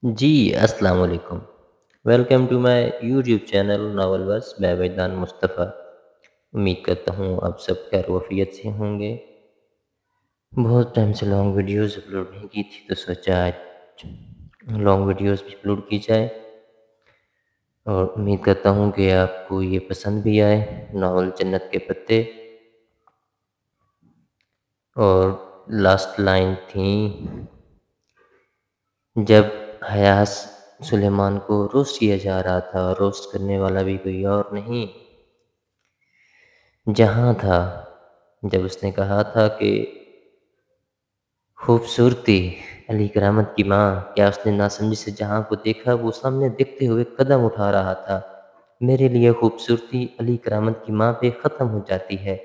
जी, अस्सलाम वालेकुम। Welcome to my YouTube channel Novel Verse by Vaidan Mustafa. उम्मीद करता हूँ आप सब खैर वफ़ियत से होंगे। बहुत टाइम से लॉन्ग वीडियोज़ अपलोड नहीं की थी तो सोचा आज लॉन्ग वीडियोज़ भी अपलोड की जाए और उम्मीद करता हूँ कि आपको ये पसंद भी आए। नॉवल जन्नत के पत्ते और लास्ट लाइन थी, जब हयास सुलेमान को रोस्ट किया जा रहा था, रोस्ट करने वाला भी कोई और नहीं जहाँ था, जब उसने कहा था कि खूबसूरती अली करामत की माँ, क्या उसने नासमझी से जहाँ को देखा, वो सामने देखते हुए कदम उठा रहा था। मेरे लिए खूबसूरती अली करामत की माँ पे ख़त्म हो जाती है।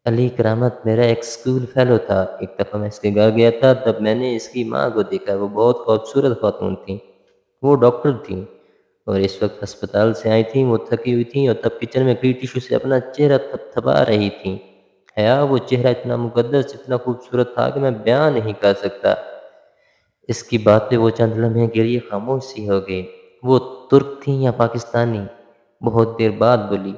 अली करामत मेरा एक स्कूल फेलो था। एक दफ़ा मैं इसके घर गया था, तब मैंने इसकी माँ को देखा। वो बहुत खूबसूरत खातून थी। वो डॉक्टर थीं और इस वक़्त अस्पताल से आई थीं। वो थकी हुई थीं और तब किचन में ग्रीन टिश्यू से अपना चेहरा थपथपा रही थीं। हया, वो चेहरा इतना मुक़द्दस, इतना खूबसूरत था कि मैं बयाँ नहीं कर सकता। इसकी बात पे वो चंद लम्हे के लिए खामोश सी हो गई। वो तुर्क थीं या पाकिस्तानी? बहुत देर बाद बोली,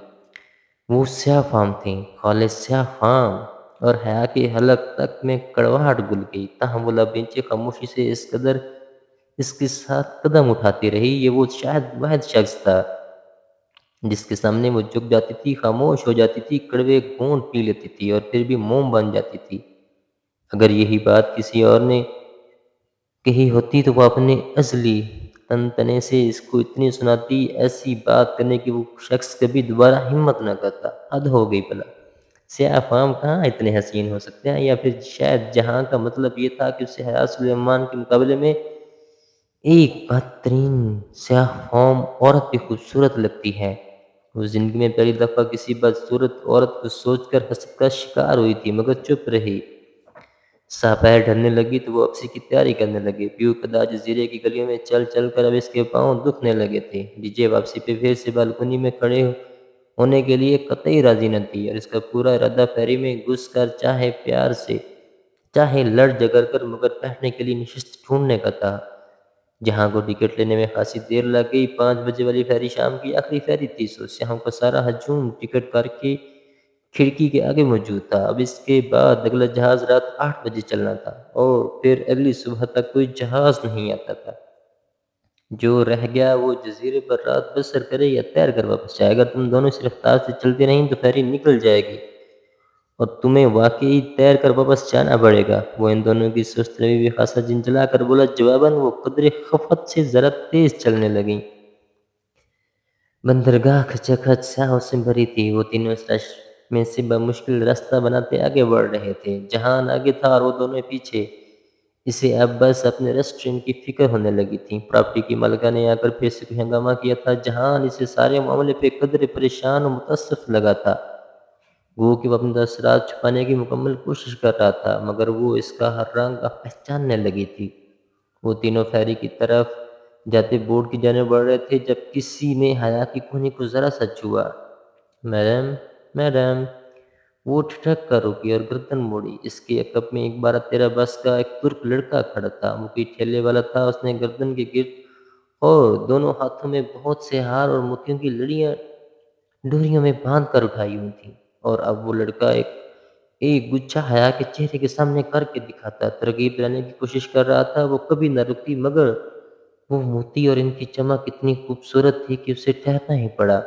वो स्याह फ़ार्म थीं, खालिद स्याह फ़ार्म। और हया के हलक तक में कड़वाहट घुल गई। ताहम वो लबें खामोशी से इस कदर इसके साथ कदम उठाती रही। ये वो शायद वाहिद शख्स था जिसके सामने वो झुक जाती थी, खामोश हो जाती थी, कड़वे घूंट पी लेती थी और फिर भी मोम बन जाती थी। अगर यही बात किसी और ने कही होती तो वो अपने अज़ली तनतने से इसको इतनी सुनाती, ऐसी बात करने की वो शख्स कभी दोबारा हिम्मत ना करता। हद हो गई भला। स्याह फ़ार्म कहाँ इतने हसीन हो सकते हैं, या फिर शायद जहाँ का मतलब ये था कि उसे हया सुलेमान के मुकाबले में एक बेहतरीन स्याह फ़ार्म औरत भी खूबसूरत लगती है। वो ज़िंदगी में पहली दफ़ा किसी बदसूरत औरत को सोचकर हँसने का शिकार हुई थी, मगर चुप रही। दोपहर ढलने लगी तो वो वापसी की तैयारी करने लगे। पीयू कदा जज़ीरे की गलियों में चल-चल कर अब इसके पाँव दुखने लगे थे। डीजे वापसी पे फिर से बालकनी में खड़े होने के लिए कतई राज़ी न थी और इसका पूरा इरादा फेरी में घुस कर चाहे प्यार से, चाहे लड़ झगड़ कर, मगर बैठने के लिए नशिस्त ढूँढने का था। जहाँ को टिकट लेने में खासी देर लग गई। 5 बजे वाली फेरी शाम की आखिरी फेरी थी, सो शाम का सारा हजूम टिकट करके खिड़की के आगे मौजूद था। अब इसके बाद अगला जहाज़ रात 8 बजे चलना था और फिर अगली सुबह तक कोई जहाज़ नहीं आता था। जो रह गया वो जज़ीरे पर रात बसर करे या तैर कर वापस जाए। अगर तुम दोनों इस रफ्तार से चलते नहीं तो फेरी निकल जाएगी और तुम्हें वाक़ई तैर कर वापस जाना पड़ेगा। वो इन दोनों की सुस्त रवि भी ख़ासा झिंझला कर बोला। जवाबन वो कदरे ख़फ़त से ज़रा तेज़ चलने लगीं। बंदरगाह खचाखच स्याहों से भरी थी। वो तीनों इस रश में से बमुश्किल रास्ता बनाते आगे बढ़ रहे थे। जहान आगे था और वो दोनों पीछे। इसे अब बस अपने रेस्टोरेंट की फ़िक्र होने लगी थी। प्रॉपर्टी की मालिका ने आकर फिर से कोई हंगामा किया था। जहान इसे सारे मामले पे कदरे परेशान और मुतअस्सिफ़ लगा था। वो कि वो अपने असरात छुपाने की मुकम्मल कोशिश कर रहा था, मगर वो इसका हर रंग अब पहचानने लगी थी। वो तीनों फेरी की तरफ जाते बोर्ड की जानिब बढ़ रहे थे जब किसी ने हया की कोहनी को ज़रा सा छुआ। Madam, madam. वो ठिठक कर रुकी और गर्दन मोड़ी। इसके अकब में एक 12-13 बरस का एक तुर्क लड़का खड़ा था। वो कोई ठेले वाला था। उसने गर्दन के गिर्द और दोनों हाथों में बहुत से हार और मोतियों की लड़ियां डोरियों में बांध कर उठाई हुई थी। और अब वो लड़का एक एक गुच्छा हया के चेहरे के सामने करके दिखाता, तरकीब दिलाने की कोशिश कर रहा था। वो कभी न रुकती, मगर वो मोती और इनकी चमक इतनी खूबसूरत थी कि उसे ठहरना ही पड़ा।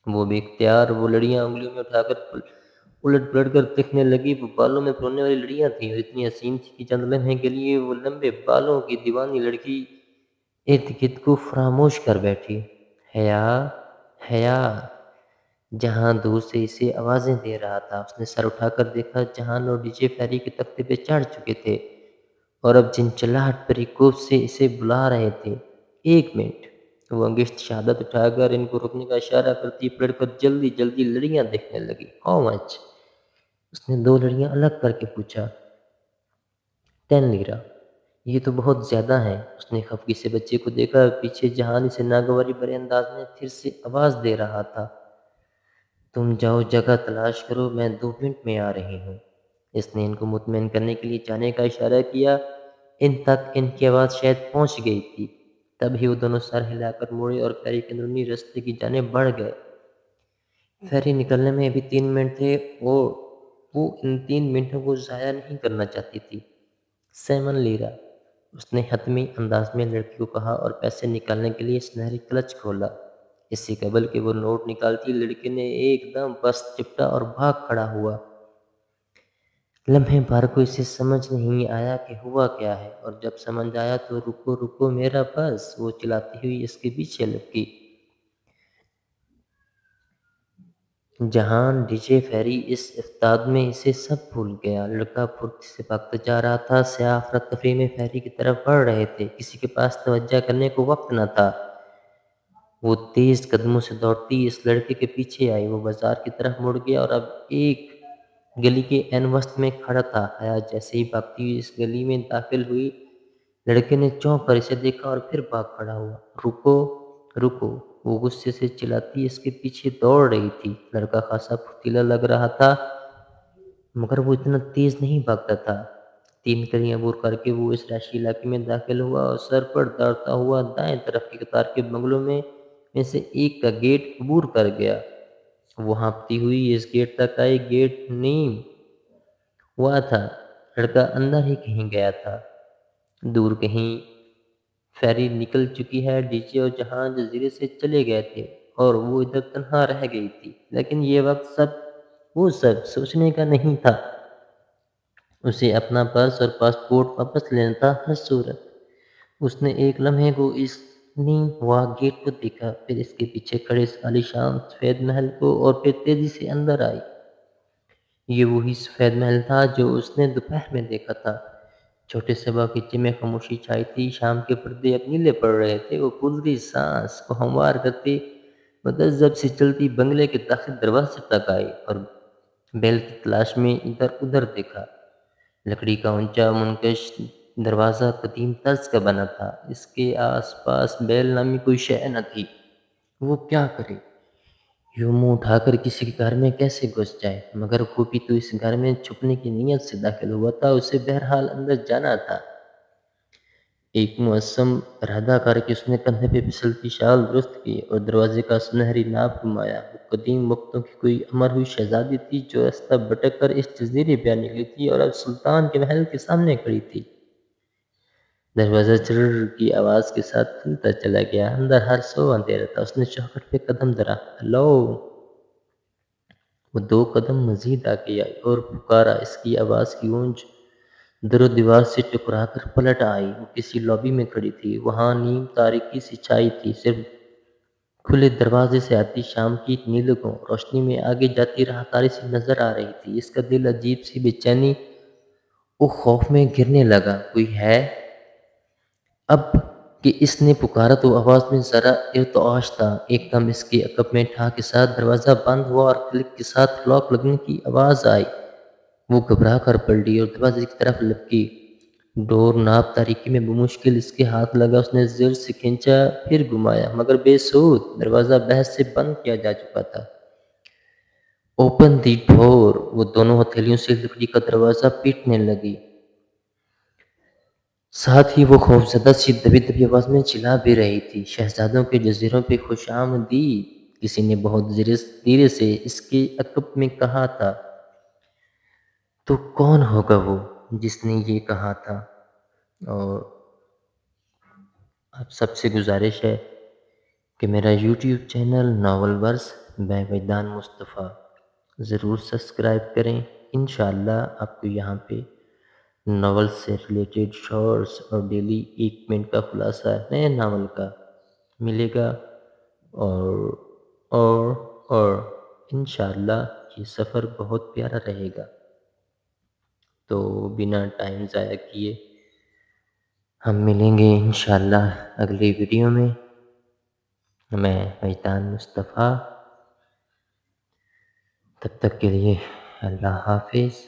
वो बेख्तियार वो लड़ियां उंगलियों में उठाकर उलट पलट कर देखने लगी। वो बालों में फरोने वाली लड़ियां थीं और इतनी हसीन थी कि चंद लम्हे के लिए वो लंबे बालों की दीवानी लड़की इर्द गिर्द को फरामोश कर बैठी। हया, हया। जहां दूर से इसे आवाज़ें दे रहा था। उसने सर उठाकर देखा। जहान और डीजे फेरी के तख्ते पे चढ़ चुके थे और अब चिलचिलाहट भरी कूफ से इसे बुला रहे थे। 1 मिनट। वो अंगिश्त शहादत उठाकर इनको रुकने का इशारा करती पलटकर जल्दी-जल्दी लड़ियां देखने लगी। How much? उसने 2 लड़ियां अलग करके पूछा। 10 लीरा। ये तो बहुत ज़्यादा है। उसने खफगी से बच्चे को देखा। पीछे जहान इसे नागवारी भरे अंदाज में फिर से आवाज़ दे रहा था। तुम जाओ, जगह तलाश करो, मैं 2 मिनट में आ रही हूँ। इसने इनको मुतमईन करने के लिए जाने का इशारा किया। ان تک ان کی آواز شاید پہنچ گئی تھی۔ تبھی وہ دونوں سر ہلا کر مڑے اور فیری کے اندرونی رستے کی جانب بڑھ گئے۔ فیری نکلنے میں ابھی 3 منٹ تھے اور وہ ان 3 منٹوں کو ضائع نہیں کرنا چاہتی تھی۔ سیمن لیرا، اس نے حتمی انداز میں لڑکی کو کہا اور پیسے نکالنے کے لیے سنہری کلچ کھولا۔ اس سے قبل کہ وہ نوٹ نکالتی، لڑکی نے ایک دم پس چپٹا اور بھاگ کھڑا ہوا۔ لمحے بھر کو اسے سمجھ نہیں آیا کہ ہوا کیا ہے، اور جب سمجھ آیا تو رکو رکو میرا پرس، وہ چلاتی ہوئی اس کے پیچھے لپکی۔ جہان ڈیجے فیری اس افتاد میں اسے سب بھول گیا۔ لڑکا پھرتی سے بھاگتا جا رہا تھا، سیاہ افراتفری میں فیری کی طرف بڑھ رہے تھے، کسی کے پاس توجہ کرنے کو وقت نہ تھا۔ وہ تیز قدموں سے دوڑتی اس لڑکے کے پیچھے آئی، وہ بازار کی طرف مڑ گیا اور اب ایک گلی کے عین وسط میں کھڑا تھا۔ حیات جیسے ہی بھاگتی ہوئی اس گلی میں داخل ہوئی، لڑکے نے چونک کر اسے دیکھا اور پھر بھاگ کھڑا ہوا۔ رکو رکو، وہ غصے سے چلاتی اس کے پیچھے دوڑ رہی تھی۔ لڑکا خاصا پھرتیلا لگ رہا تھا، مگر وہ اتنا تیز نہیں بھاگتا تھا۔ 3 گلیاں عبور کر کے وہ اس رہائشی علاقے میں داخل ہوا اور سر پر دوڑتا ہوا دائیں طرف کی قطار کے بنگلوں میں سے ایک کا گیٹ عبور کر گیا۔ وہ ہانپتی ہوئی اس گیٹ تک آئی۔ گیٹ نیم ہوا تھا، لڑکا اندر ہی کہیں گیا تھا۔ دور کہیں فیری نکل چکی ہے، ڈیجے اور جہان جزیرے سے چلے گئے تھے اور وہ ادھر تنہا رہ گئی تھی۔ لیکن یہ وقت وہ سب سوچنے کا نہیں تھا۔ اسے اپنا پرس اور پاسپورٹ واپس لینا تھا ہر صورت۔ اس نے ایک لمحے کو اس نیم ہوا گیٹ کو دیکھا، پھر اس کے پیچھے کھڑے اس عالیشان سفید محل کو، اور پھر تیزی سے اندر آئی۔ یہ وہی سفید محل تھا جو اس نے دوپہر میں دیکھا تھا۔ چھوٹے سے باغیچے میں خاموشی چھائی تھی، شام کے پردے اب نیلے پڑ رہے تھے۔ وہ پھولتی سانس کو ہموار کرتی متذب سے چلتی بنگلے کے داخل دروازے تک آئی اور بیل کی تلاش میں ادھر ادھر دیکھا۔ لکڑی کا اونچا منقش دروازہ قدیم طرز کا بنا تھا، اس کے آس پاس بیل نامی کوئی شے نہ تھی۔ وہ کیا کرے؟ یوں منہ اٹھا کر کسی کے گھر میں کیسے گھس جائے؟ مگر وہ بھی تو اس گھر میں چھپنے کی نیت سے داخل ہوا تھا، اسے بہرحال اندر جانا تھا۔ ایک معصم ارادہ کر کے اس نے کندھے پہ پھسلتی شال درست کی اور دروازے کا سنہری ناپ گھمایا۔ وہ قدیم وقتوں کی کوئی امر ہوئی شہزادی تھی جو راستہ بھٹک کر اس جزیرے پہ نکلی تھی اور اب سلطان کے محل کے سامنے کھڑی تھی۔ دروازہ چرر کی آواز کے ساتھ کھلتا چلا گیا۔ اندر ہر سو اندھیرا تھا۔ اس نے چوکھٹ پہ قدم دھرا۔ ہلو! وہ 2 قدم مزید آگے آئی اور پکارا۔ اس کی آواز کی گونج در و دیوار سے ٹکرا کر پلٹ آئی۔ وہ کسی لابی میں کھڑی تھی۔ وہاں نیم تاریکی سی چھائی تھی، صرف کھلے دروازے سے آتی شام کی نیلگوں روشنی میں آگے جاتی راہداری سی نظر آ رہی تھی۔ اس کا دل عجیب سی بے چینی و خوف میں گرنے لگا۔ کوئی ہے؟ اب کہ اس نے پکارا تو آواز میں ذرا ارتعاش تھا۔ ایک دم اس کے عقب میں ٹھا کے ساتھ دروازہ بند ہوا اور کلک کے ساتھ لاک لگنے کی آواز آئی۔ وہ گھبرا کر پلٹی اور دروازے کی طرف لپکی۔ ڈور ناب تاریکی میں بمشکل اس کے ہاتھ لگا۔ اس نے زر سے کھینچا، پھر گھمایا، مگر بے سود۔ دروازہ بحث سے بند کیا جا چکا تھا۔ اوپن دی ڈور! وہ دونوں ہتھیلیوں سے لکڑی کا دروازہ پیٹنے لگی۔ ساتھ ہی وہ خوفزدہ سی دبی دبی آواز میں چلا بھی رہی تھی، شہزادوں کے جزیروں پہ خوش آمدید! کسی نے بہت زیرے سے اس کے عقب میں کہا تھا۔ تو کون ہوگا وہ جس نے یہ کہا تھا؟ اور آپ سب سے گزارش ہے کہ میرا YouTube channel novel verse by Wajdan Mustafa ضرور سبسکرائب کریں۔ انشاءاللہ آپ کو یہاں پہ ناول سے ریلیٹڈ شارٹس اور ڈیلی 1 منٹ کا خلاصہ نئے ناول کا ملے گا، اور اور اور انشاءاللہ یہ سفر بہت پیارا رہے گا۔ تو بنا ٹائم ضائع کیے ہم ملیں گے انشاءاللہ اگلی ویڈیو میں۔ میں وجدان مصطفیٰ، تب تک کے لیے اللہ حافظ۔